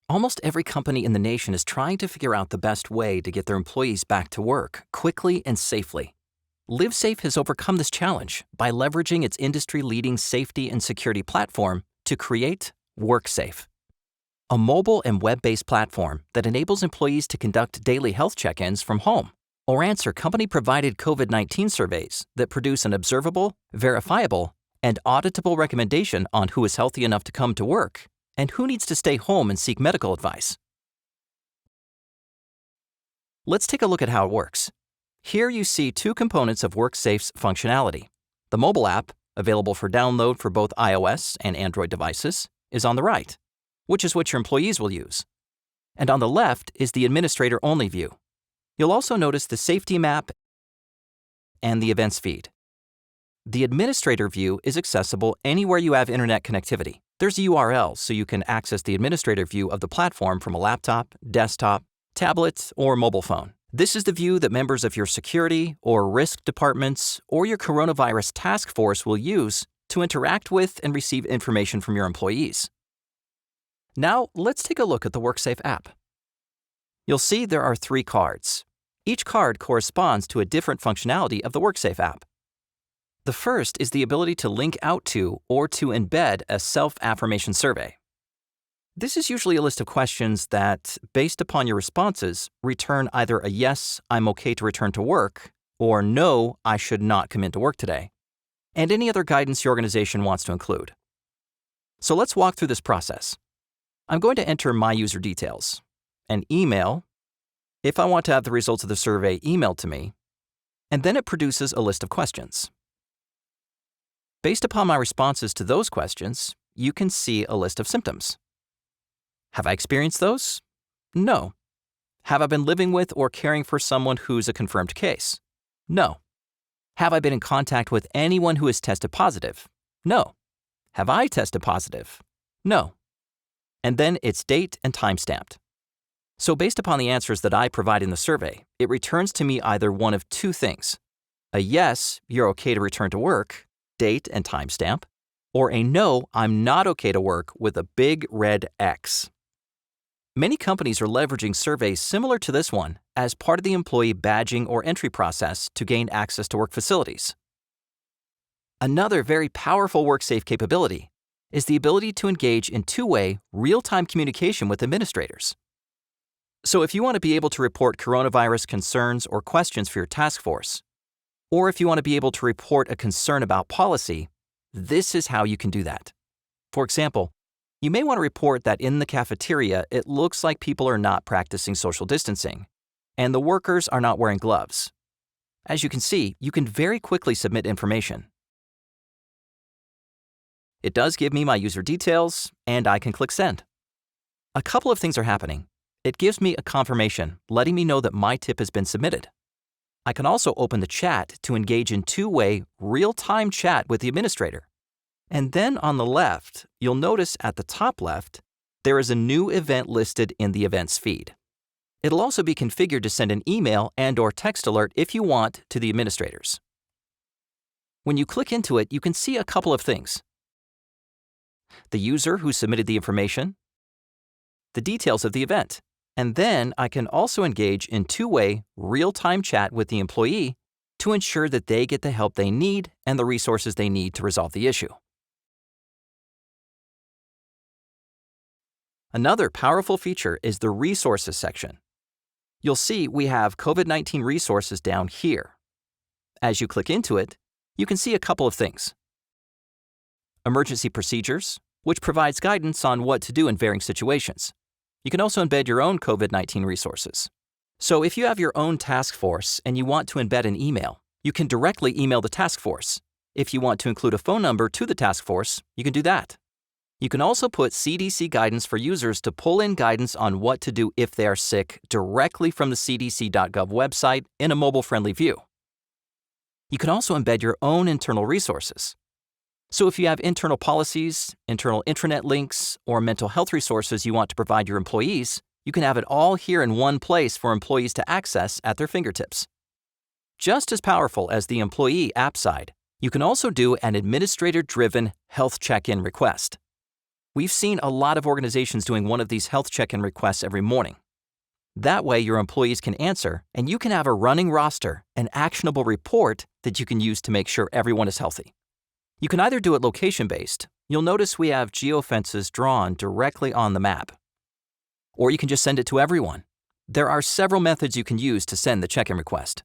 Almost every company in the nation is trying to figure out the best way to get their employees back to work quickly and safely. LiveSafe has overcome this challenge by leveraging its industry-leading safety and security platform to create WorkSafe, a mobile and web-based platform that enables employees to conduct daily health check-ins from home or answer company-provided COVID-19 surveys that produce an observable, verifiable, and auditable recommendation on who is healthy enough to come to work and who needs to stay home and seek medical advice. Let's take a look at how it works. Here you see two components of WorkSafe's functionality. The mobile app, available for download for both iOS and Android devices, is on the right, which is what your employees will use. And on the left is the administrator-only view. You'll also notice the safety map and the events feed. The administrator view is accessible anywhere you have internet connectivity. There's a URL so you can access the administrator view of the platform from a laptop, desktop, tablet, or mobile phone. This is the view that members of your security or risk departments or your coronavirus task force will use to interact with and receive information from your employees. Now, let's take a look at the WorkSafe app. You'll see there are 3 cards. Each card corresponds to a different functionality of the WorkSafe app. The first is the ability to link out to or to embed a self-affirmation survey. This is usually a list of questions that, based upon your responses, return either a yes, I'm okay to return to work, or no, I should not come into work today, and any other guidance your organization wants to include. So let's walk through this process. I'm going to enter my user details, an email, if I want to have the results of the survey emailed to me, and then it produces a list of questions. Based upon my responses to those questions, you can see a list of symptoms. Have I experienced those? No. Have I been living with or caring for someone who's a confirmed case? No. Have I been in contact with anyone who has tested positive? No. Have I tested positive? No. And then it's date and time stamped. So based upon the answers that I provide in the survey, it returns to me either one of 2 things: a yes, you're okay to return to work, date and timestamp, or a no, I'm not okay to work with a big red X. Many companies are leveraging surveys similar to this one as part of the employee badging or entry process to gain access to work facilities. Another very powerful WorkSafe capability is the ability to engage in 2-way, real-time communication with administrators. So if you want to be able to report coronavirus concerns or questions for your task force, or if you want to be able to report a concern about policy, this is how you can do that. For example, you may want to report that in the cafeteria, it looks like people are not practicing social distancing, and the workers are not wearing gloves. As you can see, you can very quickly submit information. It does give me my user details, and I can click send. A couple of things are happening. It gives me a confirmation, letting me know that my tip has been submitted. I can also open the chat to engage in 2-way, real-time chat with the administrator. And then on the left, you'll notice at the top left, there is a new event listed in the events feed. It'll also be configured to send an email and/or text alert if you want to the administrators. When you click into it, you can see a couple of things: the user who submitted the information, the details of the event, and then I can also engage in 2-way, real-time chat with the employee to ensure that they get the help they need and the resources they need to resolve the issue. Another powerful feature is the resources section. You'll see we have COVID-19 resources down here. As you click into it, you can see a couple of things: emergency procedures, which provides guidance on what to do in varying situations. You can also embed your own COVID-19 resources. So if you have your own task force and you want to embed an email, you can directly email the task force. If you want to include a phone number to the task force, you can do that. You can also put CDC guidance for users to pull in guidance on what to do if they are sick directly from the cdc.gov website in a mobile-friendly view. You can also embed your own internal resources. So if you have internal policies, internal intranet links, or mental health resources you want to provide your employees, you can have it all here in one place for employees to access at their fingertips. Just as powerful as the employee app side, you can also do an administrator-driven health check-in request. We've seen a lot of organizations doing one of these health check-in requests every morning. That way, your employees can answer, and you can have a running roster, an actionable report that you can use to make sure everyone is healthy. You can either do it location-based. You'll notice we have geofences drawn directly on the map. Or you can just send it to everyone. There are several methods you can use to send the check-in request.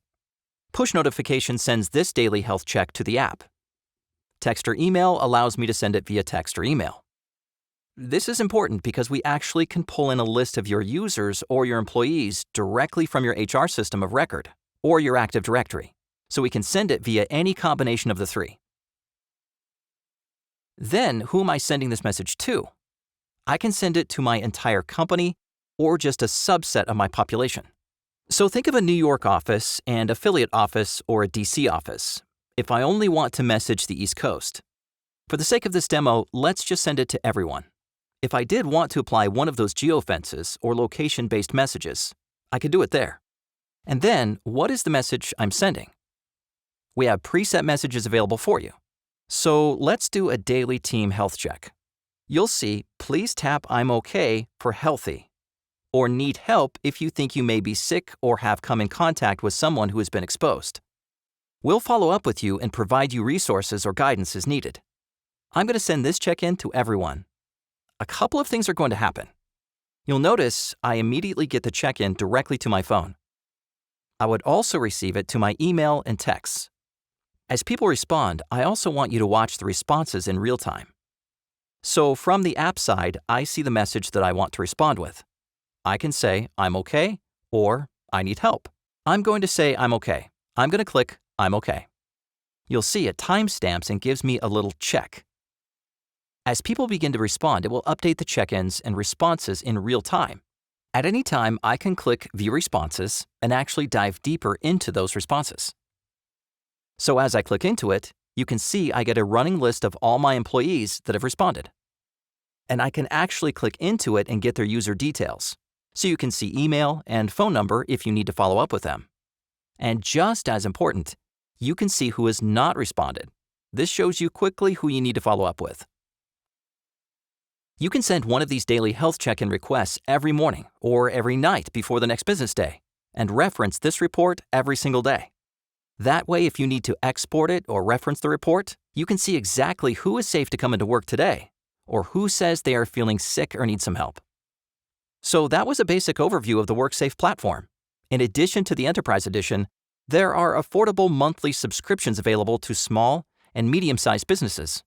Push notification sends this daily health check to the app. Text or email allows me to send it via text or email. This is important because we actually can pull in a list of your users or your employees directly from your HR system of record or your Active Directory, so we can send it via any combination of the three. Then, who am I sending this message to? I can send it to my entire company or just a subset of my population. So think of a New York office and affiliate office or a DC office, if I only want to message the East Coast. For the sake of this demo, let's just send it to everyone. If I did want to apply one of those geofences or location-based messages, I could do it there. And then, what is the message I'm sending? We have preset messages available for you. So let's do a daily team health check. You'll see, please tap I'm OK for healthy, or need help if you think you may be sick or have come in contact with someone who has been exposed. We'll follow up with you and provide you resources or guidance as needed. I'm going to send this check-in to everyone. A couple of things are going to happen. You'll notice I immediately get the check-in directly to my phone. I would also receive it to my email and texts. As people respond, I also want you to watch the responses in real time. So from the app side, I see the message that I want to respond with. I can say, I'm OK, or I need help. I'm going to say I'm OK. I'm going to click I'm OK. You'll see it timestamps and gives me a little check. As people begin to respond, it will update the check-ins and responses in real time. At any time, I can click View Responses and actually dive deeper into those responses. So as I click into it, you can see I get a running list of all my employees that have responded. And I can actually click into it and get their user details. So you can see email and phone number if you need to follow up with them. And just as important, you can see who has not responded. This shows you quickly who you need to follow up with. You can send one of these daily health check-in requests every morning or every night before the next business day, and reference this report every single day. That way, if you need to export it or reference the report, you can see exactly who is safe to come into work today, or who says they are feeling sick or need some help. So that was a basic overview of the WorkSafe platform. In addition to the Enterprise Edition, there are affordable monthly subscriptions available to small and medium-sized businesses.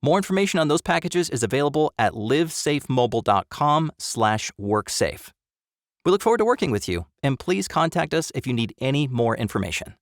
More information on those packages is available at livesafemobile.com/worksafe. We look forward to working with you, and please contact us if you need any more information.